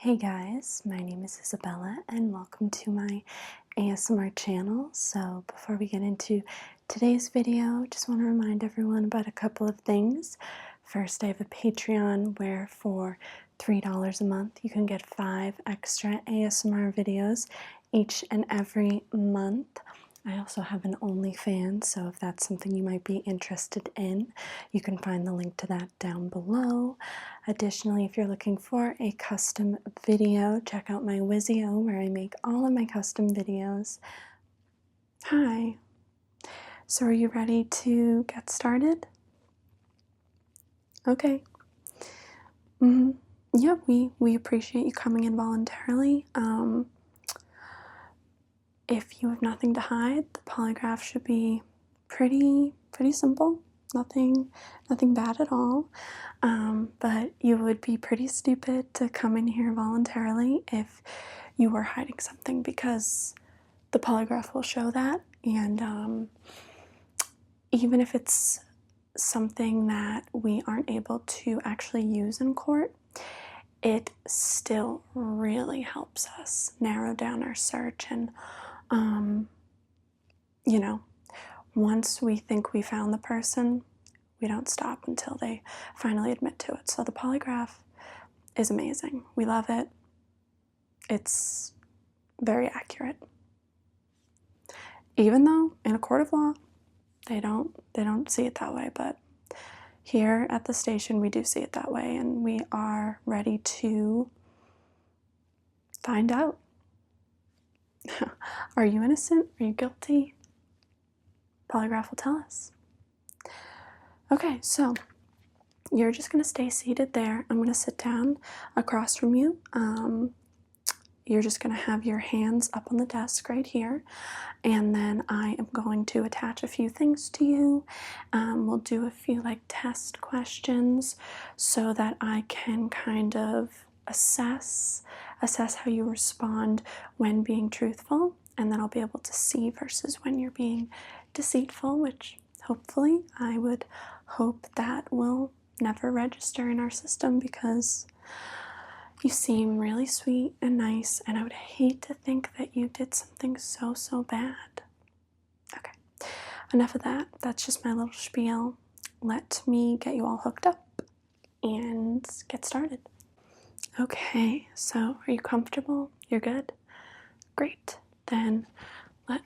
Hey guys, my name is Isabella and welcome to my ASMR channel. So before we get into today's video, just want to remind everyone about a couple of things. First, I have a Patreon where for $3 a month you can get 5 extra ASMR videos each and every month. I also have an OnlyFans, so if that's something you might be interested in, you can find the link to that down below. Additionally, if you're looking for a custom video, check out my Vizio where I make all of my custom videos. Hi! So are you ready to get started? Okay. Yeah, we appreciate you coming in voluntarily. If you have nothing to hide, the polygraph should be pretty simple. Nothing bad at all. But you would be pretty stupid to come in here voluntarily if you were hiding something, because the polygraph will show that. And even if it's something that we aren't able to actually use in court, it still really helps us narrow down our search. And you know, once we think we found the person, we don't stop until they finally admit to it. So the polygraph is amazing. We love it. It's very accurate. Even though in a court of law, they don't see it that way, but here at the station we do see it that way, and we are ready to find out. Are you innocent? Are you guilty? Polygraph will tell us. Okay, so you're just going to stay seated there. I'm going to sit down across from you. You're just going to have your hands up on the desk right here, and then I am going to attach a few things to you. We'll do a few test questions so that I can kind of assess how you respond when being truthful, and then I'll be able to see versus when you're being deceitful, which hopefully I would hope that will never register in our system, because you seem really sweet and nice, and I would hate to think that you did something so bad. Okay, enough of that. That's just my little spiel. Let me get you all hooked up and get started. Okay, so are you comfortable? You're good? Great. Then I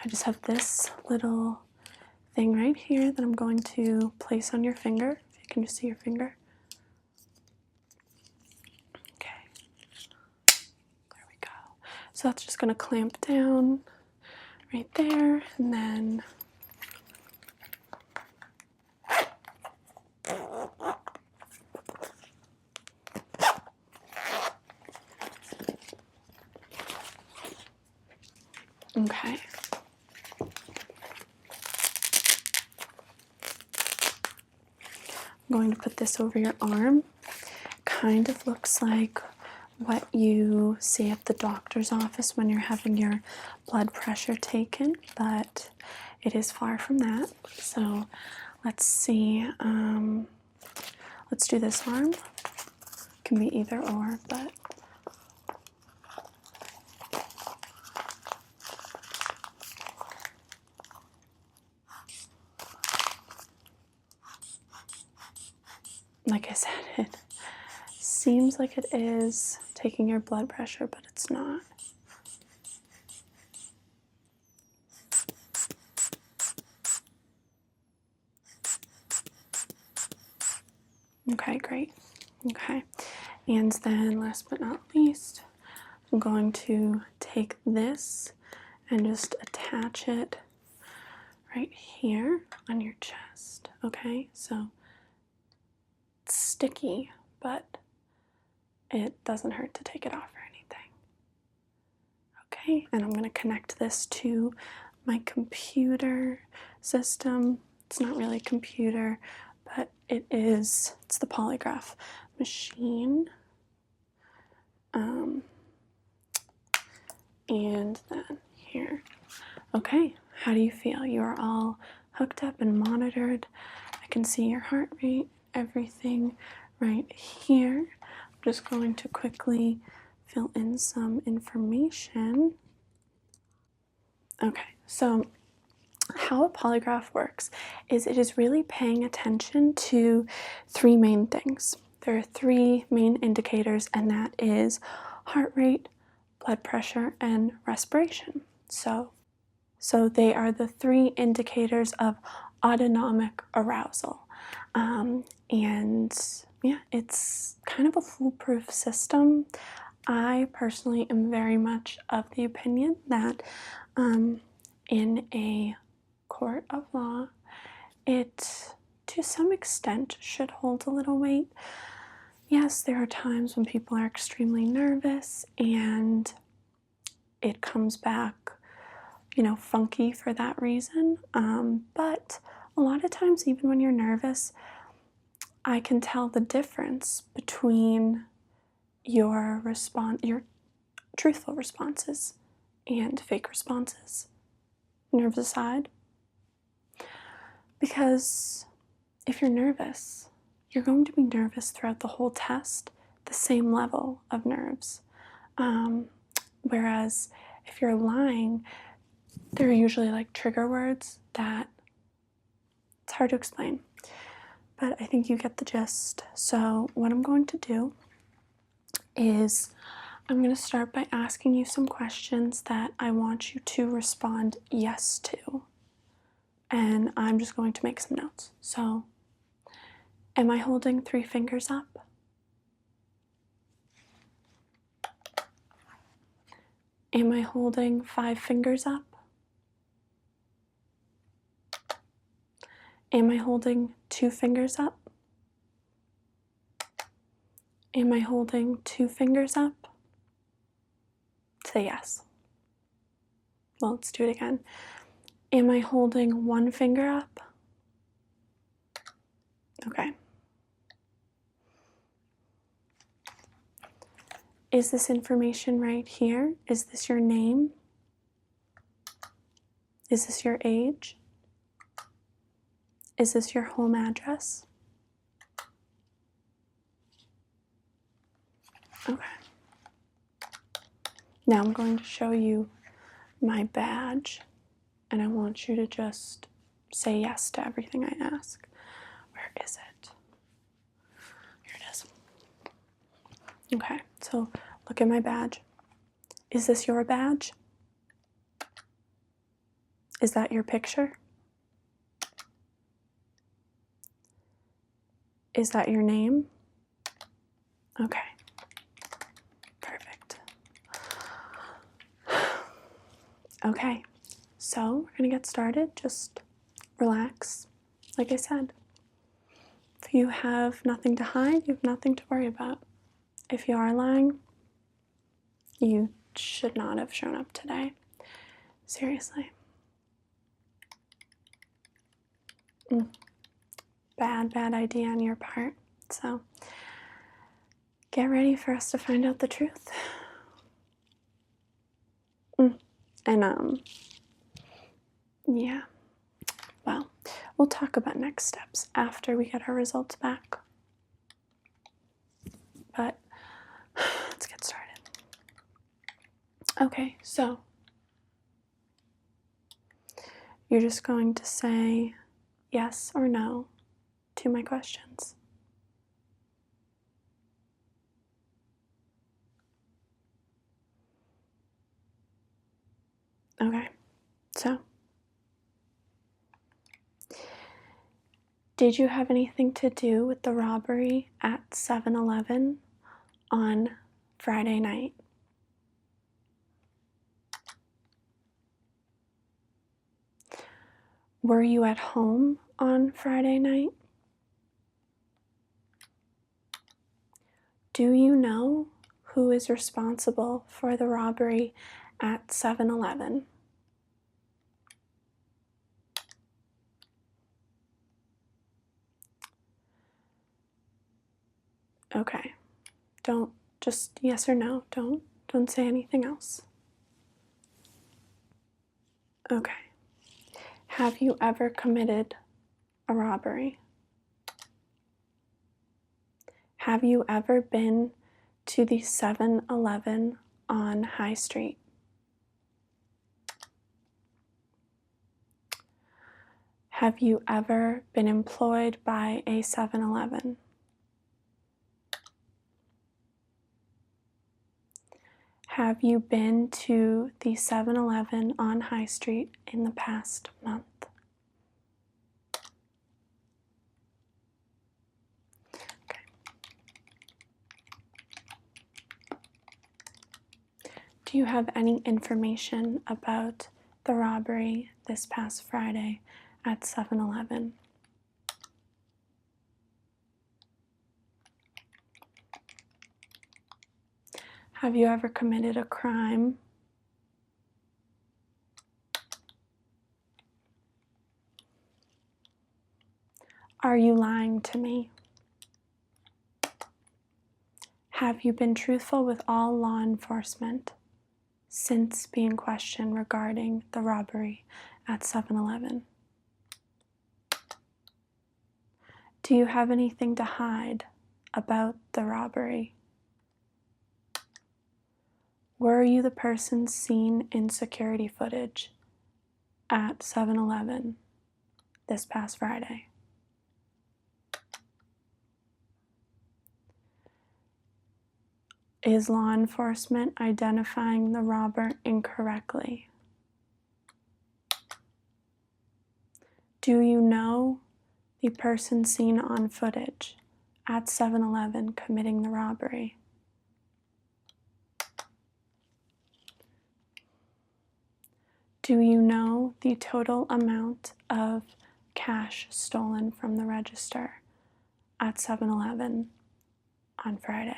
just have this little thing right here that I'm going to place on your finger. If you can just see your finger. Okay. There we go. So that's just going to clamp down right there, and then okay. I'm going to put this over your arm. Kind of looks like what you see at the doctor's office when you're having your blood pressure taken, but it is far from that. So let's see. Let's do this arm. Can be either or, but like I said, it seems like it is taking your blood pressure, but it's not. Okay, great. Okay, and then last but not least, I'm going to take this and just attach it right here on your chest. Okay, so it's sticky, but it doesn't hurt to take it off or anything. Okay, and I'm going to connect this to my computer system. It's not really a computer, but it's the polygraph machine. And then here. Okay, how do you feel? You are all hooked up and monitored. I can see your heart rate, everything right here. just going to quickly fill in some information. Okay, so how a polygraph works is it is really paying attention to three main things. There are three main indicators, and that is heart rate, blood pressure, and respiration. So they are the three indicators of autonomic arousal. And yeah, it's kind of a foolproof system. I personally am very much of the opinion that in a court of law, it to some extent should hold a little weight. Yes, there are times when people are extremely nervous and it comes back, funky for that reason. But a lot of times, even when you're nervous, I can tell the difference between your truthful responses and fake responses. Nerves aside. Because if you're nervous, you're going to be nervous throughout the whole test, the same level of nerves. Whereas if you're lying, there are usually like trigger words that it's hard to explain. But I think you get the gist. So what I'm going to do is I'm going to start by asking you some questions that I want you to respond yes to. And I'm just going to make some notes. So, am I holding 3 fingers up? Am I holding 5 fingers up? Am I holding 2 fingers up? Am I holding 2 fingers up? Say yes. Well, let's do it again. Am I holding 1 finger up? Okay. Is this information right here? Is this your name? Is this your age? Is this your home address? Okay. Now I'm going to show you my badge, and I want you to just say yes to everything I ask. Where is it? Here it is. Okay, so look at my badge. Is this your badge? Is that your picture? Is that your name? Okay. Perfect. Okay, so we're gonna get started. Just relax. Like I said, if you have nothing to hide, you have nothing to worry about. If you are lying, you should not have shown up today. Seriously. Bad idea on your part. So get ready for us to find out the truth. And yeah. Well, we'll talk about next steps after we get our results back. But let's get started. Okay, so you're just going to say yes or no to my questions. Okay, so did you have anything to do with the robbery at 7-Eleven on Friday night? Were you at home on Friday night? Do you know who is responsible for the robbery at 7-Eleven? Okay. Don't, just yes or no. Don't say anything else. Okay. Have you ever committed a robbery? Have you ever been to the 7-Eleven on High Street? Have you ever been employed by a 7-Eleven? Have you been to the 7-Eleven on High Street in the past month? Okay. Do you have any information about the robbery this past Friday at 7-Eleven? Have you ever committed a crime? Are you lying to me? Have you been truthful with all law enforcement since being questioned regarding the robbery at 7-Eleven? Do you have anything to hide about the robbery? Were you the person seen in security footage at 7-Eleven this past Friday? Is law enforcement identifying the robber incorrectly? Do you know the person seen on footage at 7-Eleven committing the robbery? Do you know the total amount of cash stolen from the register at 7-Eleven on Friday?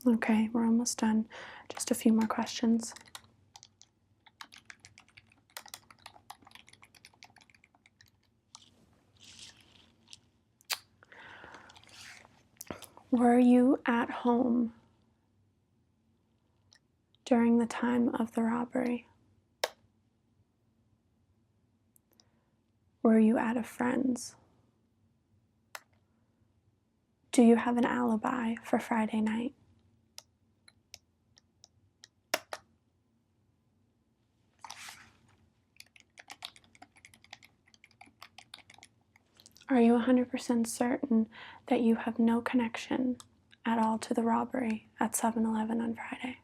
Okay, we're almost done. Just a few more questions. Were you at home during the time of the robbery? Were you at a friend's? Do you have an alibi for Friday night? Are you 100% certain that you have no connection at all to the robbery at 7-Eleven on Friday?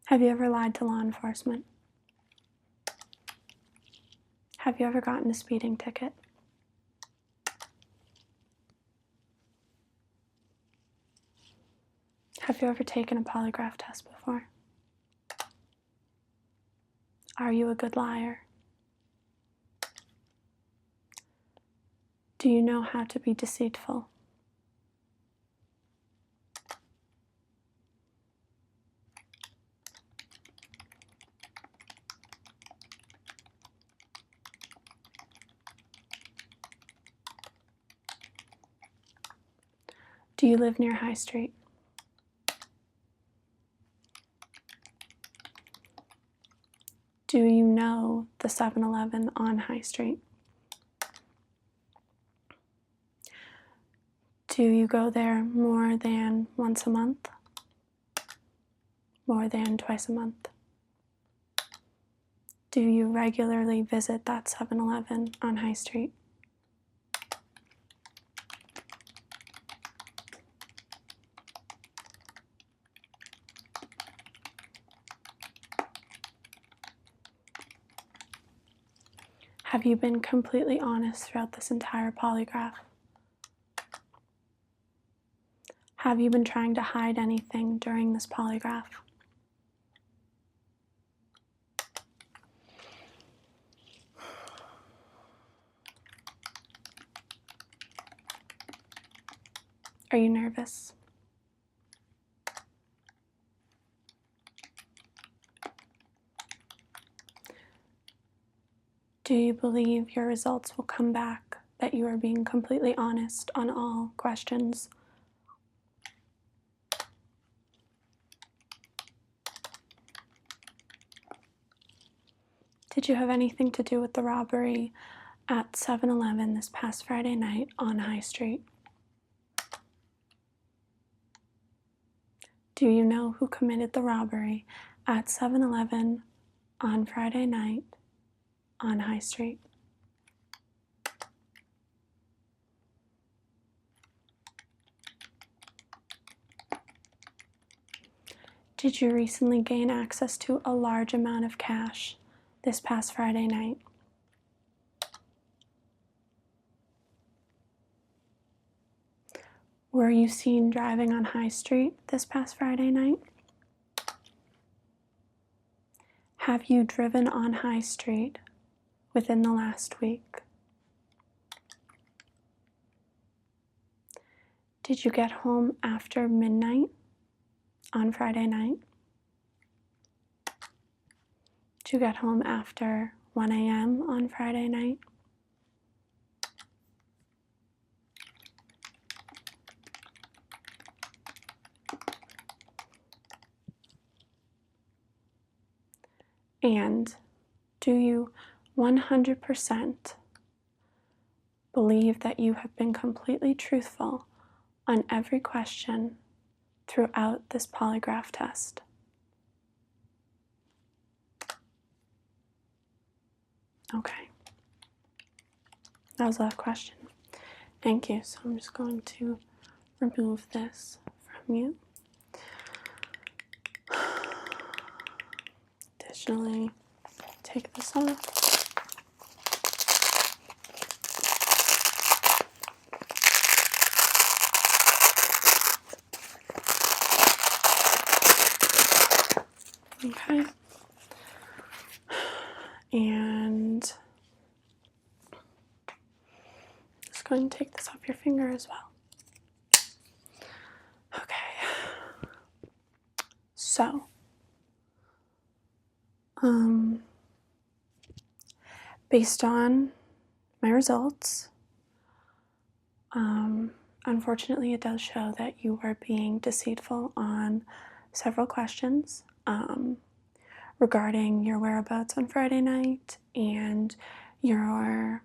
Have you ever lied to law enforcement? Have you ever gotten a speeding ticket? Have you ever taken a polygraph test before? Are you a good liar? Do you know how to be deceitful? Do you live near High Street? Do you know the 7-Eleven on High Street? Do you go there more than once a month? More than twice a month? Do you regularly visit that 7-Eleven on High Street? Have you been completely honest throughout this entire polygraph? Have you been trying to hide anything during this polygraph? Are you nervous? Do you believe your results will come back that you are being completely honest on all questions? Did you have anything to do with the robbery at 7-Eleven this past Friday night on High Street? Do you know who committed the robbery at 7-Eleven on Friday night on High Street? Did you recently gain access to a large amount of cash this past Friday night? Were you seen driving on High Street this past Friday night? Have you driven on High Street within the last week? Did you get home after midnight on Friday night? Did you get home after 1 a.m. on Friday night? And do you 100% believe that you have been completely truthful on every question throughout this polygraph test? Okay. That was a lot of question. Thank you. So I'm just going to remove this from you. Additionally, take this off. Okay. And just going to take this off your finger as well. Okay. So, based on my results, unfortunately it does show that you are being deceitful on several questions regarding your whereabouts on Friday night and your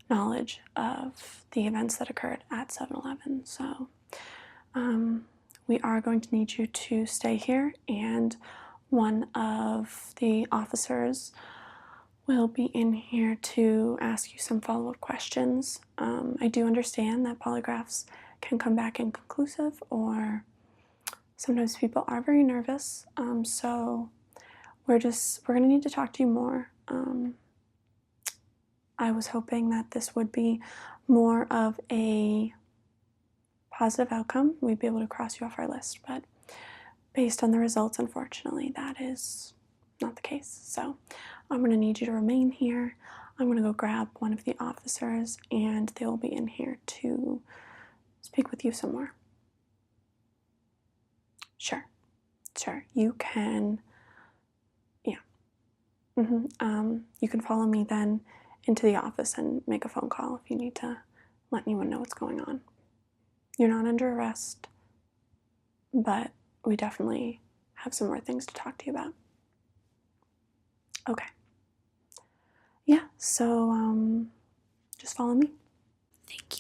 knowledge of the events that occurred at 7-Eleven. So we are going to need you to stay here, and one of the officers will be in here to ask you some follow-up questions. I do understand that polygraphs can come back inconclusive, or sometimes people are very nervous. So we're going to need to talk to you more. I was hoping that this would be more of a positive outcome. We'd be able to cross you off our list, but based on the results, unfortunately, that is not the case. So I'm going to need you to remain here. I'm going to go grab one of the officers, and they will be in here to speak with you some more. Sure. You can, yeah. You can follow me then into the office and make a phone call if you need to let anyone know what's going on. You're not under arrest, but we definitely have some more things to talk to you about. Okay. Yeah, so just follow me. Thank